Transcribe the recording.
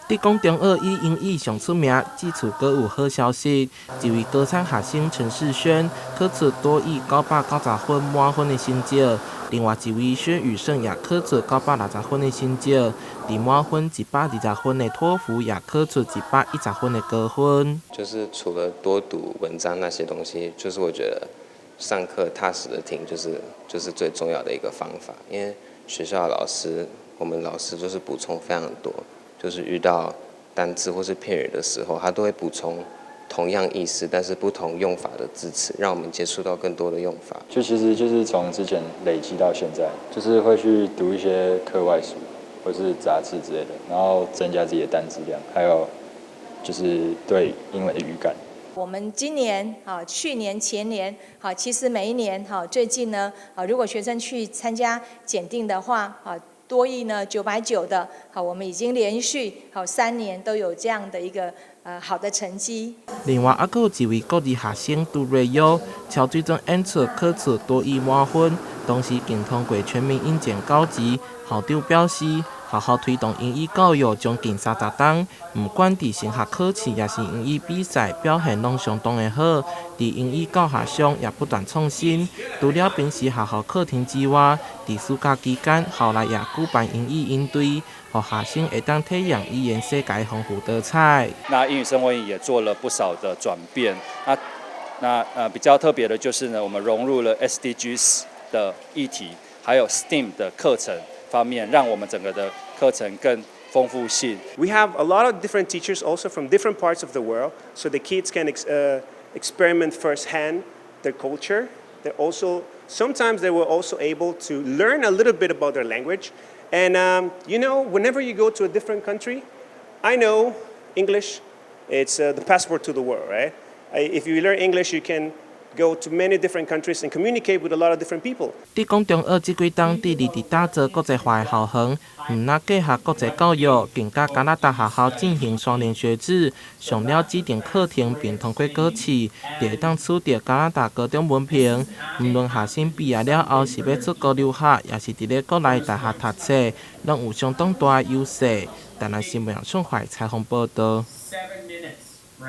伫讲中二以英语上出名，至此阁有好消息，一位高产学生陈世轩考出多益990分满分的成绩，另外一位薛宇胜也考出960分的成绩，伫满分120分的托福也考出110分的高分。就是除了多读文章那些东西，就是我觉得上课踏实的听，就是最重要的一个方法，因为学校的老师，我们老师就是补充非常多。就是遇到单字或是片语的时候，他都会补充同样意思但是不同用法的字词，让我们接触到更多的用法。其实就是从之前累积到现在，就是会去读一些课外书或是杂志之类的，然后增加自己的单词量，还有就是对英文的语感。我们今年、去年、前年、其实每一年、最近呢、如果学生去参加检定的话、多益呢990的，我们已经连续3年都有这样的一个好的成绩。另外，还有一位国语学生杜瑞优，超水准演出考出多益满分，同时更通过全民英检高级。校长表示，学校推动英语教育将近30年，不管伫升学考试也是英语比赛，表现拢相当的好。伫英语教学上也不断创新，除了平时学校课程之外，伫暑假期间，校内也举办英语营队，让学生会当体验语言世界丰富多彩。那英语生活营也做了不少的转变。比较特别的就是呢，我们融入了 SDGs 的议题，还有 STEAM 的课程方面，让我们整个的课程更丰富性。We have a lot of different teachers also from different parts of the world, so the kids can experiment firsthand their culture. Sometimes they were also able to learn a little bit about their language. And whenever you go to a different country, I know English, it's the passport to the world, right? If you learn English, you can go to many different countries and communicate with a lot of different people. 伫讲中二这几冬致力伫打造国际化的校园，唔但结合国际教育，更甲加拿大学校进行双联学制，上了指定课程并通过考试，就会当取得加拿大高中文凭。无论学生毕业了后是要出国留学，也是伫咧国内大学读册，拢有相当大的优势。台南新闻杨春怀采访报道。